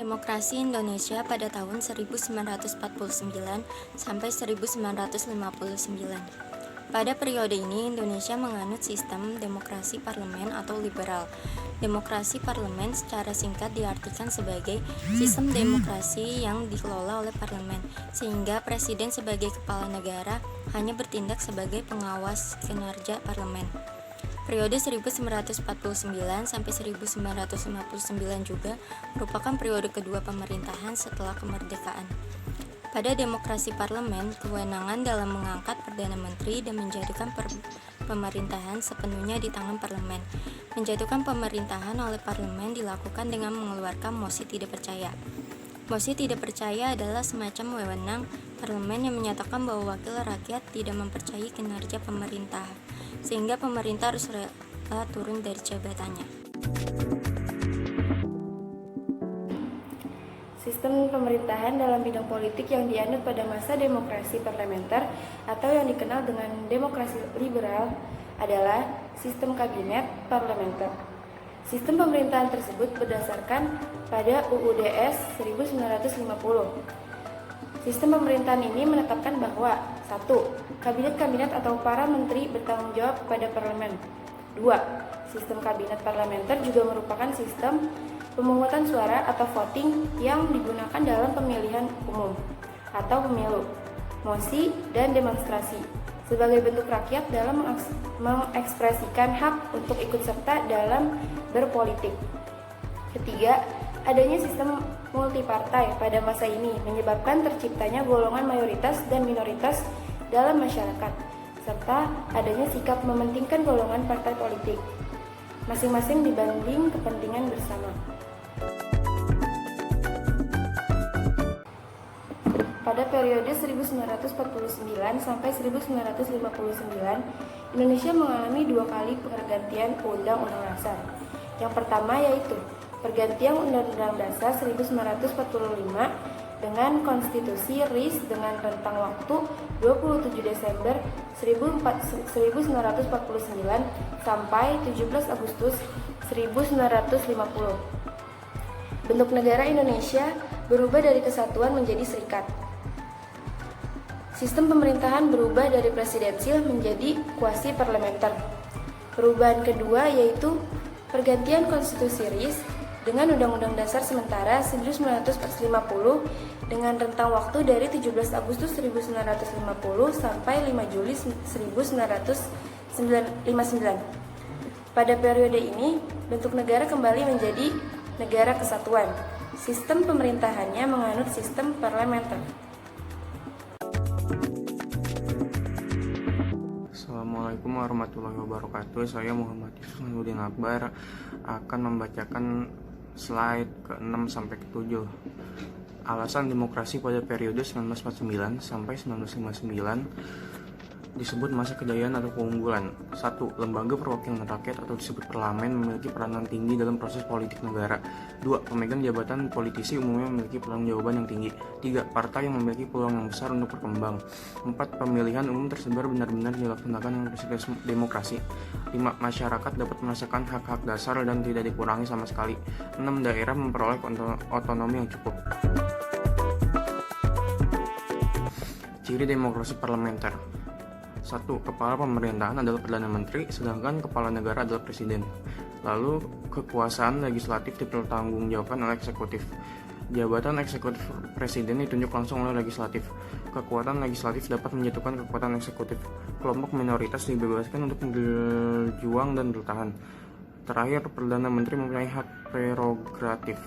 Demokrasi Indonesia pada tahun 1949 sampai 1959. Pada periode ini, Indonesia menganut sistem demokrasi parlemen atau liberal. Demokrasi parlemen secara singkat diartikan sebagai sistem demokrasi yang dikelola oleh parlemen, sehingga presiden sebagai kepala negara hanya bertindak sebagai pengawas kinerja parlemen. Periode 1949 sampai 1959 juga merupakan periode kedua pemerintahan setelah kemerdekaan. Pada demokrasi parlemen, kewenangan dalam mengangkat Perdana Menteri dan menjadikan pemerintahan sepenuhnya di tangan parlemen. Menjatuhkan pemerintahan oleh parlemen dilakukan dengan mengeluarkan mosi tidak percaya. Mosi tidak percaya adalah semacam wewenang parlemen yang menyatakan bahwa wakil rakyat tidak mempercayai kinerja pemerintah, sehingga pemerintah harus rela turun dari jabatannya. Sistem pemerintahan dalam bidang politik yang dianut pada masa demokrasi parlementer atau yang dikenal dengan demokrasi liberal adalah sistem kabinet parlementer. Sistem pemerintahan tersebut berdasarkan pada UUDS 1950. Sistem pemerintahan ini menetapkan bahwa 1. Kabinet-kabinet atau para menteri bertanggung jawab kepada parlemen. 2. Sistem kabinet parlementer juga merupakan sistem pemungutan suara atau voting yang digunakan dalam pemilihan umum atau pemilu, mosi, dan demonstrasi sebagai bentuk rakyat dalam mengekspresikan hak untuk ikut serta dalam berpolitik. Ketiga, adanya sistem multipartai pada masa ini menyebabkan terciptanya golongan mayoritas dan minoritas dalam masyarakat, serta adanya sikap mementingkan golongan partai politik masing-masing dibanding kepentingan bersama. Pada periode 1949 sampai 1959, Indonesia mengalami 2 kali pergantian Undang-Undang Dasar. Yang pertama yaitu pergantian Undang-Undang Dasar 1945 dengan Konstitusi RIS dengan rentang waktu 27 Desember 1949 sampai 17 Agustus 1950. Bentuk negara Indonesia berubah dari kesatuan menjadi serikat. Sistem pemerintahan berubah dari presidensil menjadi kuasi parlementer. Perubahan kedua yaitu pergantian Konstitusi RIS dengan Undang-Undang Dasar sementara 1950 dengan rentang waktu dari 17 Agustus 1950 sampai 5 Juli 1959. Pada periode ini, bentuk negara kembali menjadi negara kesatuan. Sistem pemerintahannya menganut sistem parlementer. Assalamualaikum warahmatullahi wabarakatuh. Saya Muhammad Yusuf Akbar akan membacakan slide ke-6 sampai ke-7. Alasan demokrasi pada periode 1949 sampai 1959 disebut masa kejayaan atau keunggulan. 1. Lembaga perwakilan rakyat atau disebut parlemen memiliki peranan tinggi dalam proses politik negara. 2. Pemegang jabatan politisi umumnya memiliki pertanggungjawaban yang tinggi. 3. Partai yang memiliki peluang yang besar untuk berkembang. 4. Pemilihan umum tersebar benar-benar dilaksanakan dengan proses demokrasi. 5. Masyarakat dapat merasakan hak-hak dasar dan tidak dikurangi sama sekali. 6. Daerah memperoleh otonomi yang cukup. Ciri demokrasi parlementer. 1. Kepala pemerintahan adalah Perdana Menteri, sedangkan kepala negara adalah Presiden. Lalu, kekuasaan legislatif dipertanggungjawabkan oleh eksekutif. Jabatan eksekutif Presiden ditunjuk langsung oleh legislatif. Kekuatan legislatif dapat menjatuhkan kekuatan eksekutif. Kelompok minoritas dibebaskan untuk berjuang dan bertahan. Terakhir, Perdana Menteri mempunyai hak prerogatif.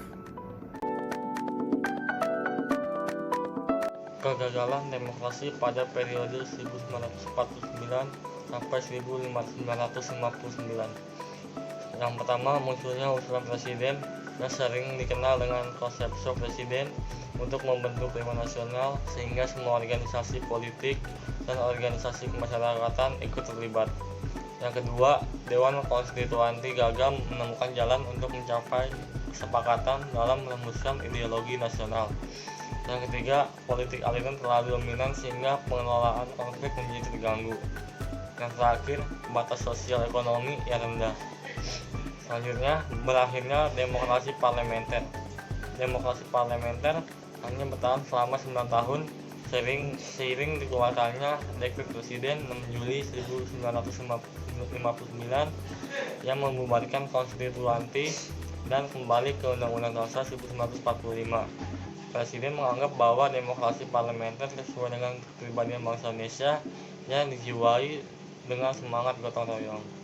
Kegagalan demokrasi pada periode 1949 sampai 1959. Yang pertama, munculnya usulan presiden yang sering dikenal dengan konsep presiden untuk membentuk Dewan Nasional sehingga semua organisasi politik dan organisasi kemasyarakatan ikut terlibat. Yang kedua, Dewan Konstituante gagal menemukan jalan untuk mencapai kesepakatan dalam merumuskan ideologi nasional. Yang ketiga, politik aliran terlalu dominan sehingga pengelolaan konflik menjadi terganggu. Yang terakhir, batas sosial ekonomi yang rendah. Selanjutnya, berakhirnya demokrasi parlementer. demokrasi parlementer hanya bertahan selama 9 tahun seiring dikeluarkannya Dekret Presiden 6 Juli 1959 yang membubarkan konstituanti dan kembali ke Undang-Undang Dasar 1945. Presiden menganggap bahwa demokrasi parlementer sesuai dengan kepribadian bangsa Indonesia yang dijiwai dengan semangat gotong royong.